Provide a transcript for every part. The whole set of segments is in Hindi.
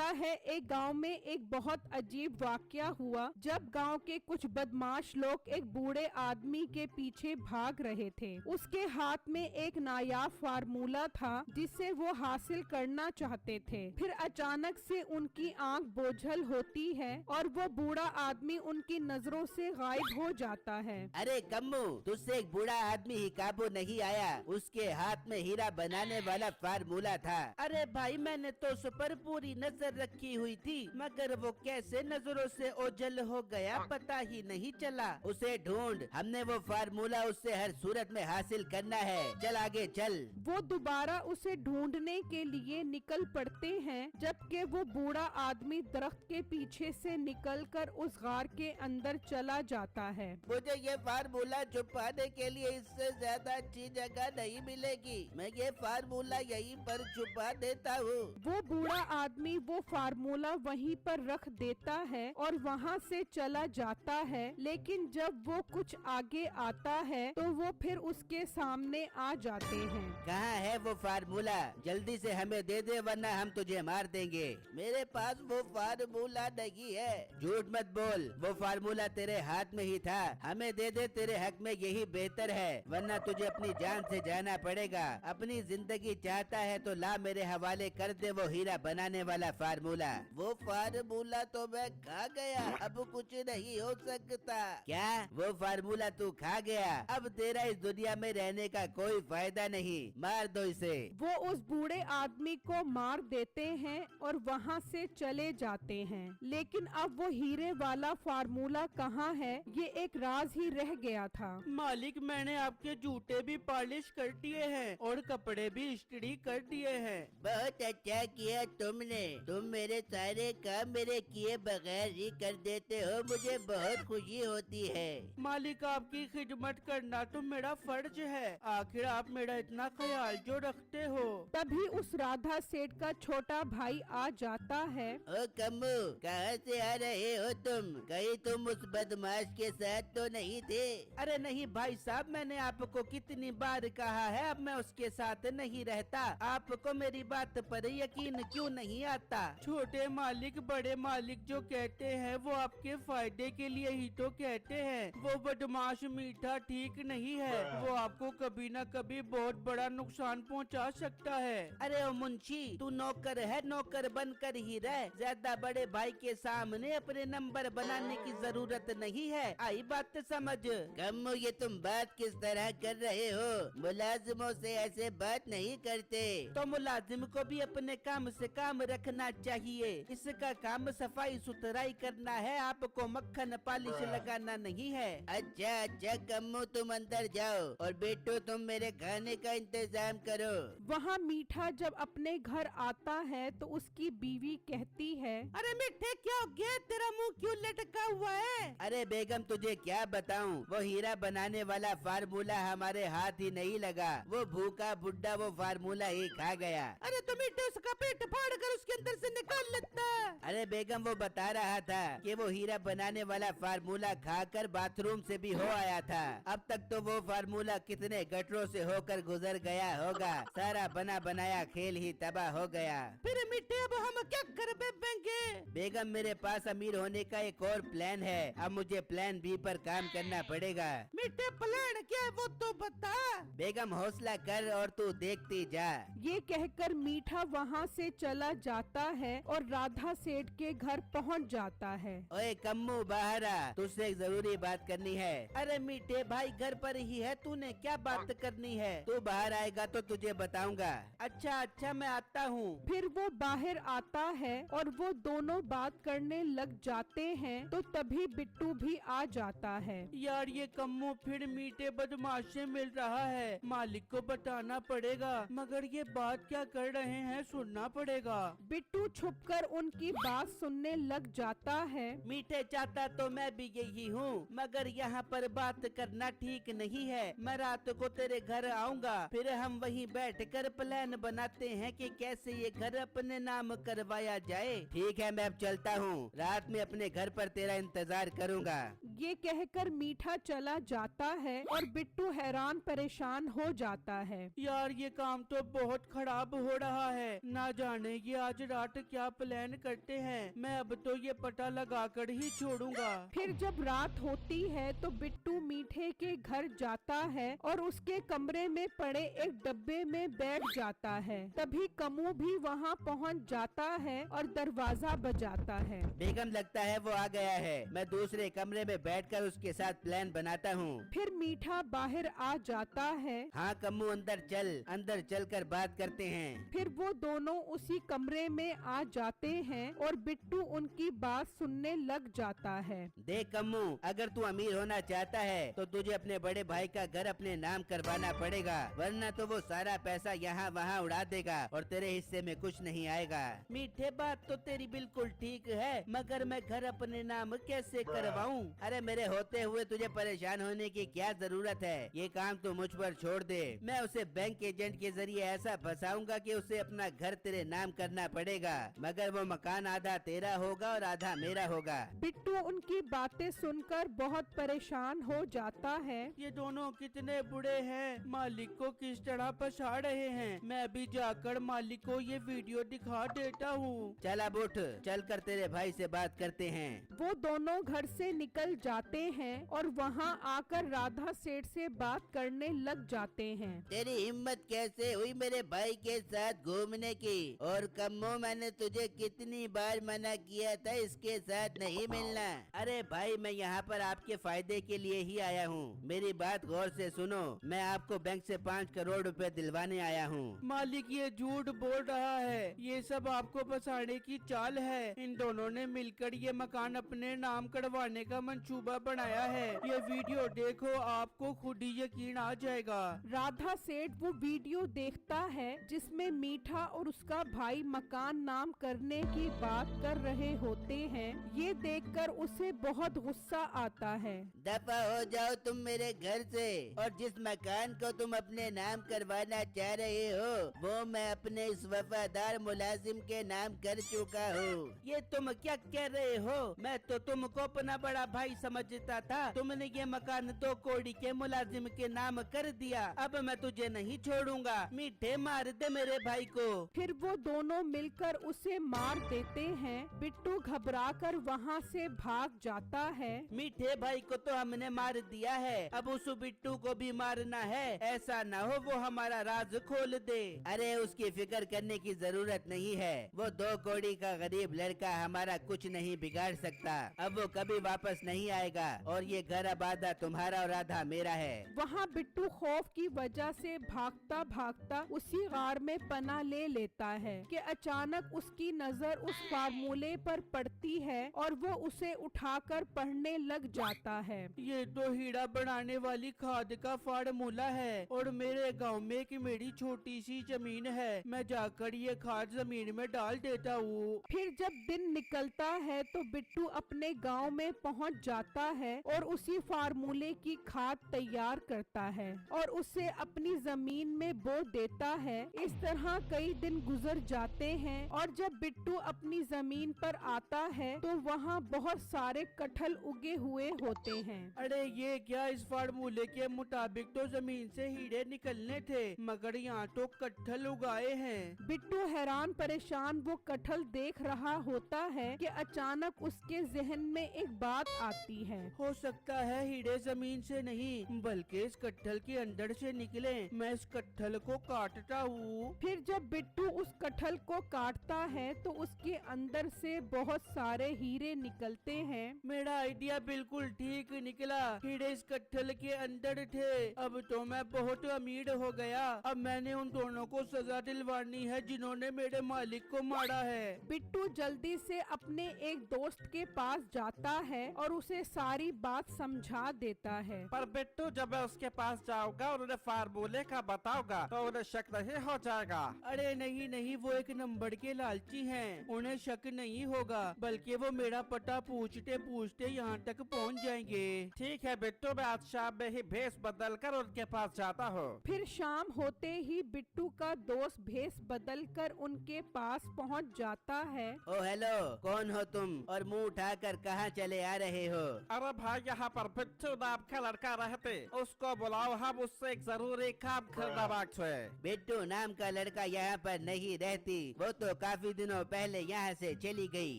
होता है, एक गांव में एक बहुत अजीब वाकया हुआ। जब गांव के कुछ बदमाश लोग एक बूढ़े आदमी के पीछे भाग रहे थे। उसके हाथ में एक नायाब फार्मूला था जिसे वो हासिल करना चाहते थे। फिर अचानक से उनकी आंख बोझल होती है और वो बूढ़ा आदमी उनकी नजरों से गायब हो जाता है। अरे कम्मू, तुझसे एक बूढ़ा आदमी ही काबू नहीं आया। उसके हाथ में हीरा बनाने वाला फार्मूला था। अरे भाई, मैंने तो उस पर पूरी नजर रखी हुई थी, मगर वो कैसे नजरों से ओझल हो गया पता ही नहीं चला। उसे ढूंढ, हमने वो फार्मूला उससे हर सूरत में हासिल करना है। चल आगे चल। वो दोबारा उसे ढूंढने के लिए निकल पड़ते हैं, जबकि वो बूढ़ा आदमी दरख्त के पीछे से निकलकर उस गार के अंदर चला जाता है। मुझे ये फार्मूला छुपाने के लिए इससे ज्यादा अच्छी जगह नहीं मिलेगी। मैं ये फार्मूला यहीं पर छुपा देता हूँ। वो बूढ़ा आदमी वो फार्मूला वहीं पर रख देता है और वहाँ से चला जाता है। लेकिन जब वो कुछ आगे आता है तो वो फिर उसके सामने आ जाते हैं। कहाँ है वो फार्मूला? जल्दी से हमें दे दे, वरना हम तुझे मार देंगे। मेरे पास वो फार्मूला नहीं है। झूठ मत बोल, वो फार्मूला तेरे हाथ में ही था। हमें दे दे, तेरे हक में यही बेहतर है, वरना तुझे अपनी जान से जाना पड़ेगा। अपनी जिंदगी चाहता है तो ला मेरे हवाले कर दे वो हीरा बनाने वाला फार्मूला। वो फार्मूला तो मैं खा गया, अब कुछ नहीं हो सकता। क्या वो फार्मूला तू खा गया? अब तेरा इस दुनिया में रहने का कोई फायदा नहीं। मार दो इसे। वो उस बूढ़े आदमी को मार देते हैं और वहाँ से चले जाते हैं। लेकिन अब वो हीरे वाला फार्मूला कहाँ है, ये एक राज ही रह गया था। मालिक, मैंने आपके जूते भी पॉलिश कर दिए हैं और कपड़े भी इस्त्री कर दिए हैं। बहुत अच्छा किया तुमने। तुम मेरे सारे काम मेरे किए बगैर ही कर देते हो, मुझे बहुत खुशी होती है। मालिक, आपकी खिदमत करना तो मेरा फर्ज है। आखिर आप मेरा इतना ख्याल जो रखते हो। तभी उस राधा सेठ का छोटा भाई आ जाता है। ओ कम्मू, कहाँ से आ रहे हो तुम? कहीं तुम उस बदमाश के साथ तो नहीं थे? अरे नहीं भाई साहब, मैंने आपको कितनी बार कहा है, अब मैं उसके साथ नहीं रहता। आपको मेरी बात पर यकीन क्यों नहीं आता? छोटे मालिक बड़े मालिक जो कहते हैं वो आपके फायदे के लिए ही तो कहते हैं। वो बदमाश मीठा ठीक नहीं है, वो आपको कभी न कभी बहुत बड़ा नुकसान पहुंचा सकता है। अरे ओ मुंशी, तू नौकर है, नौकर बनकर ही रह। ज्यादा बड़े भाई के सामने अपने नंबर बनाने की जरूरत नहीं है। आई बात समझ। कम्मू, ये तुम बात किस तरह कर रहे हो? मुलाजिमों से ऐसे बात नहीं करते। तो मुलाजिम को भी अपने काम से काम रखना चाहिए। इसका काम सफाई सुथराई करना है, आपको मक्खन पालिश लगाना नहीं है। अच्छा अच्छा कम्मू, तुम अंदर जाओ और बेटो तुम मेरे खाने का इंतजाम करो। वहाँ मीठा जब अपने घर आता है तो उसकी बीवी कहती है, अरे मीठे, क्या हो गया? तेरा मुंह क्यों लटका हुआ है? अरे बेगम, तुझे क्या बताऊं, वो हीरा बनाने वाला फार्मूला हमारे हाथ ही नहीं लगा। वो भूखा बुड्ढा वो फार्मूला ही खा गया। अरे तो मीठे, उसका पेट फाड़ कर उसके अंदर से निकाल लेता। अरे बेगम, वो बता रहा था कि वो हीरा बनाने वाला फार्मूला खाकर बाथरूम से भी हो आया था। अब तक तो वो फार्मूला कितने गटरों से होकर गुजर गया होगा। सारा बना बनाया खेल ही तबाह हो गया। फिर मीठे, अब हम क्या कर बेबेंगे? बेगम, मेरे पास अमीर होने का एक और प्लान है। अब मुझे प्लान बी पर काम करना पड़ेगा। मीठे, प्लान क्या है वो तो बता। बेगम, हौसला कर और तू देखती जा। ये कहकर मीठा वहाँ से चला जाता है और राधा सेठ के घर पहुँच जाता है। ओए कम्मू, बाहर आ, तुझसे एक जरूरी बात करनी है। अरे मीठे भाई, घर पर ही है, तूने क्या बात करनी है? तू बाहर आएगा तो तुझे बताऊंगा। अच्छा अच्छा, मैं आता हूँ। फिर वो बाहर आता है और वो दोनों बात करने लग जाते हैं। तो तभी बिट्टू भी आ जाता है। यार, ये कम्मू फिर मीठे बदमाश से मिल रहा है। मालिक को बताना पड़ेगा, मगर ये बात क्या कर रहे हैं सुनना पड़ेगा। बिट्टू छुपकर उनकी बात सुनने लग जाता है। मीठे, चाहता तो मैं भी यही हूँ, मगर यहाँ पर बात करना ठीक नहीं है। मैं रात को तेरे घर आऊँगा, फिर हम वहीं बैठकर प्लान बनाते हैं कि कैसे ये घर अपने नाम करवाया जाए। ठीक है, मैं अब चलता हूँ, रात में अपने घर पर तेरा इंतजार करूँगा। ये कहकर मीठा चला जाता है और बिट्टू हैरान परेशान हो जाता है। यार ये काम तो बहुत खराब हो रहा है, ना जाने ये आज रात क्या प्लान करते हैं। मैं अब तो ये पता लगाकर ही छोड़ूंगा। फिर जब रात होती है तो बिट्टू मीठे के घर जाता है और उसके कमरे में पड़े एक डब्बे में बैठ जाता है। तभी कमू भी वहाँ पहुँच जाता है और दरवाजा बजाता है। बेगम लगता है वो आ गया है। मैं दूसरे कमरे में बैठकर उसके साथ प्लान बनाता हूँ। फिर मीठा बाहर आ जाता है। हाँ कम्मू, अंदर चल कर बात करते हैं। फिर वो दोनों उसी कमरे में आ जाते हैं और बिट्टू उनकी बात सुनने लग जाता है। देख कम्मू, अगर तू अमीर होना चाहता है तो तुझे अपने बड़े भाई का घर अपने नाम करवाना पड़ेगा, वरना तो वो सारा पैसा यहाँ वहाँ उड़ा देगा और तेरे हिस्से में कुछ नहीं आएगा। मीठे, बात तो तेरी बिल्कुल ठीक है, मगर मैं घर अपने नाम कैसे करवाऊं? अरे मेरे होते हुए तुझे परेशान होने की क्या जरूरत है? ये काम तो मुझ पर छोड़ दे। मैं उसे बैंक एजेंट के जरिए ऐसा फंसाऊंगा कि उसे अपना घर तेरे नाम करना पड़ेगा, मगर वो मकान आधा तेरा होगा और आधा मेरा होगा। बिट्टू उनकी बातें सुनकर बहुत परेशान हो जाता है। ये दोनों कितने बुरे हैं, मालिक को किस तरह फंसा रहे हैं। मैं अभी जाकर मालिक को ये वीडियो दिखा देता हूँ। चल अब उठ, चल कर तेरे भाई से बात करते हैं। वो दोनों घर से निकल जाते हैं और वहाँ आकर राधा सेठ से बात करने लग जाते हैं। तेरी हिम्मत कैसे हुई मेरे भाई के साथ घूमने की? और कम्मो, मैंने तुझे कितनी बार मना किया था इसके साथ नहीं मिलना। अरे भाई, मैं यहाँ पर आपके फायदे के लिए ही आया हूँ। मेरी बात गौर से सुनो, मैं आपको बैंक से 5 करोड़ रुपए दिलवाने आया हूँ। मालिक ये झूठ बोल रहा है, ये सब आपको फंसाने की चाल है। इन दोनों ने मिलकर ये मकान अपने नाम करवाने का मंसूबा बनाया है। ये वीडियो देखो, आपको खुद ही यकीन आ जाएगा। राधा सेठ वो वीडियो देखता है जिसमें मीठा और उसका भाई मकान नाम करने की बात कर रहे होते हैं। ये देखकर उसे बहुत गुस्सा आता है। दफा हो जाओ तुम मेरे घर से, और जिस मकान को तुम अपने नाम करवाना चाह रहे हो वो मैं अपने इस वफादार मुलाजिम के नाम कर चुका हूँ। ये तुम क्या कह रहे हो? मैं तो तुमको अपना बड़ा भाई समझता था। तुमने ये मकान 2 कौड़ी के मुलाजिम के नाम कर दिया। अब मैं तुझे नहीं छोड़ूंगा। मीठे, मार दे मेरे भाई को। फिर वो दोनों मिलकर उसे मार देते हैं। बिट्टू घबराकर वहाँ से भाग जाता है। मीठे भाई को तो हमने मार दिया है, अब उस बिट्टू को भी मारना है। ऐसा न हो वो हमारा राज खोल दे। अरे उसकी फिक्र करने की जरूरत नहीं है। वो 2 कौड़ी का गरीब लड़का हमारा कुछ नहीं बिगाड़ सकता। अब वो कभी वापस नहीं आएगा और ये घर अब आधा तुम्हारा और आधा मेरा है। वहाँ बिट्टू खौफ की वजह से भागता भागता उसी गार में पना ले लेता है कि अचानक उसकी नजर उस फार्मूले पर पड़ती है और वो उसे उठाकर पढ़ने लग जाता है। ये तो हीरा बनाने वाली खाद का फार्मूला है और मेरे गांव में एक मेरी छोटी सी जमीन है। मैं जाकर ये खाद जमीन में डाल देता हूँ। फिर जब दिन निकलता है तो बिट्टू अपने गांव में पहुंच जाता है और उसी फार्मूले की खाद तैयार करता है और उसे अपनी जमीन में बो देता है। इस तरह कई दिन गुजर जाते हैं और जब बिट्टू अपनी जमीन पर आता है तो वहाँ बहुत सारे कटहल उगे हुए होते हैं। अरे ये क्या, इस फार्मूले के मुताबिक तो जमीन से हीरे निकलने थे, मगर यहाँ तो कटहल उगाए हैं। बिट्टू हैरान परेशान वो कटहल देख रहा होता है कि अचानक उसके जहन में एक बात आती है। हो सकता है हीरे जमीन से नहीं बल्कि इस कटहल के अंदर से निकले। मैं इस कटहल को काटता हूँ। फिर जब बिट्टू उस कटहल को काटता है तो उसके अंदर से बहुत सारे हीरे निकलते हैं। मेरा आइडिया बिल्कुल ठीक निकला, हीरे इस कटहल के अंदर थे। अब तो मैं बहुत अमीर हो गया। अब मैंने उन दोनों को सजा दिलवानी है जिन्होंने मेरे मालिक को मारा है। बिट्टू जल्दी से अपने एक दोस्त के पास जाता है और उसे सारी बात समझा देता है। पर बिट्टू, जब मैं उसके पास जाऊंगा और उन्हें फार्मूले का बताऊंगा तो उन्हें शक नहीं हो जाएगा। अरे नहीं नहीं, वो एक नंबर के लालची हैं, उन्हें शक नहीं होगा, बल्कि वो मेरा पता पूछते पूछते यहाँ तक पहुँच जाएंगे। ठीक है बिट्टू, मैं आज शाम में ही भेष बदल कर उनके पास जाता हूँ। फिर शाम होते ही बिट्टू का दोस्त भेष बदल कर उनके पास पहुंच जाता है। ओ हेलो, कौन हो तुम और मुंह उठाकर कहाँ चले आ रहे हो? अरे भाई, यहाँ पर बिट्टू नाम का लड़का रहते, उसको बुलाओ, हम उससे एक जरूरी काम करना बाकी है। बिट्टू नाम का लड़का यहाँ पर नहीं रहती, वो तो काफी दिनों पहले यहाँ से चली गई।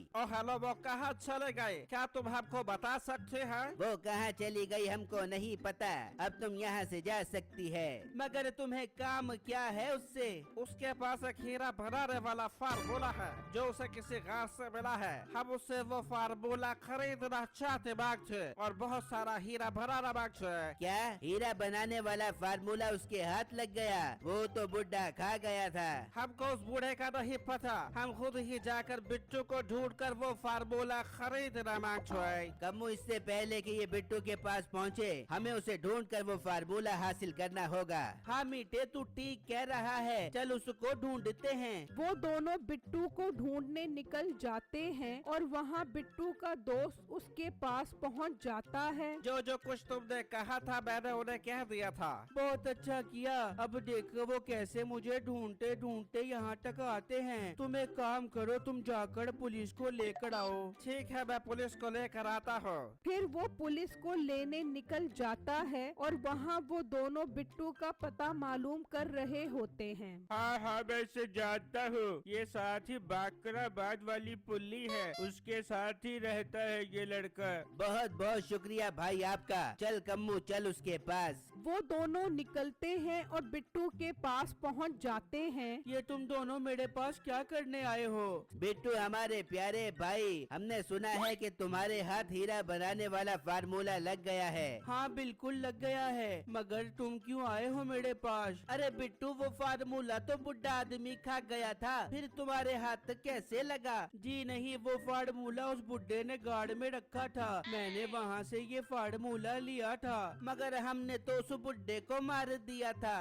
ओ हेलो, वो कहाँ चले गए? क्या तुम हमको बता सकते हैं? वो कहाँ चली गई हमको नहीं पता, अब तुम यहाँ से जा सकती है। मगर तुम्हें काम क्या है उससे? उसके पास एक हीरा बनाने वाला फार्मूला है जो उसे किसी गांव से मिला है। हम उससे वो फार्मूला खरीदना चाहते बागचे और बहुत सारा हीरा बनाना बागचे। क्या हीरा बनाने वाला फार्मूला उसके हाथ लग गया? वो तो बुढ़ा खा गया था। हमको उस बूढ़े का नहीं पता, हम खुद ही जाकर बिट्टू को ढूंढ कर वो फार्मूला खरीदना मांगछोए। कम्मू, इससे पहले कि ये बिट्टू के पास पहुँचे, हमें उसे ढूंढ कर वो फार्मूला हासिल करना होगा। हाँ मीठे, तू ठीक कह रहा है, चल उसको ढूंढते हैं। वो दोनों बिट्टू को ढूंढने निकल जाते हैं और वहाँ बिट्टू का दोस्त उसके पास पहुँच जाता है। जो कुछ तुमने कहा था मैंने उन्हें कह दिया था। बहुत अच्छा किया, अब देखो वो कैसे मुझे ढूंढते ढूंढते यहाँ तक आते हैं। तुम एक काम करो, तुम जाकर पुलिस को लेकर आओ। ठीक है, मैं पुलिस को लेकर आता हूँ। फिर वो पुलिस को लेने निकल जाता है और वहाँ वो दोनों बिट्टू का पता मालूम कर रहे होते हैं। हाँ हाँ, मैं इसे जानता हूँ, ये साथ ही बाकराबाद वाली पुल्ली है, उसके साथ ही रहता है ये लड़का। बहुत बहुत शुक्रिया भाई आपका। चल कम्मू, चल उसके पास। वो दोनों निकलते हैं और बिट्टू के पास पहुंच जाते हैं। ये तुम दोनों मेरे पास क्या करने आए हो? बिट्टू हमारे प्यारे भाई, हमने सुना है कि तुम्हारे हाथ हीरा बनाने वाला फार्मूला लग गया है। हाँ बिल्कुल लग गया है, मगर तुम क्यों आए हो मेरे पास? अरे बिट्टू, वो फार्मूला तो बुढ़ा आदमी खा गया था, फिर तुम्हारे हाथ तक कैसे लगा? जी नहीं, वो फार्मूला उस बुढ़े ने गाड़ में रखा था, मैंने वहाँ से ये फार्मूला लिया था, मगर हमने तो उस बुढ़े को मार दिया था।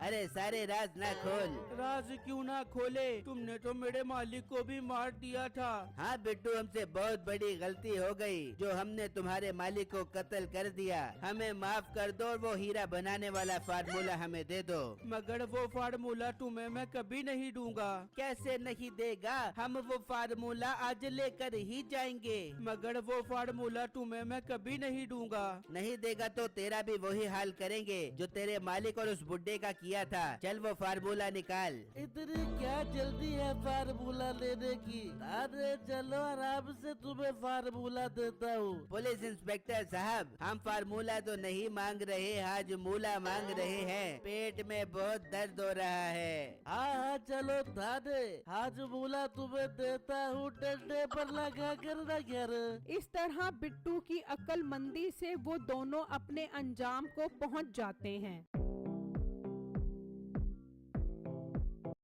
अरे सारे राज ना खोल। राज क्यों ना खोले? तुमने तो मेरे मालिक को भी मार दिया था। हाँ बिट्टू, हमसे बहुत बड़ी गलती हो गई जो हमने तुम्हारे मालिक को कत्ल कर दिया। हमें माफ कर दो और वो हीरा बनाने वाला फार्मूला हमें दे दो। मगर वो फार्मूला तुम्हें मैं कभी नहीं दूंगा। कैसे नहीं देगा? हम वो फार्मूला आज लेकर ही जाएंगे। मगर वो फार्मूला तुम्हें मैं कभी नहीं दूंगा। नहीं देगा तो तेरा भी वही हाल करेंगे जो तेरे मालिक और उस बुड्ढे का किया था। चल वो फार्मूला निकाल। इतनी क्या जल्दी है फार्मूला लेने की? अरे चलो, आराम से तुम्हें फार्मूला देता हूँ। पुलिस इंस्पेक्टर साहब, हम फार्मूला तो नहीं मांग रहे, आज मूला मांग रहे हैं। पेट में बहुत दर्द हो रहा है। हाँ चलो थाने, आज मूला तुम्हें देता हूँ, डंडे पर लगा कर न घर। इस तरह बिट्टू की अक्लमंदी से वो दोनों अपने अंजाम को पहुंच जाते हैं।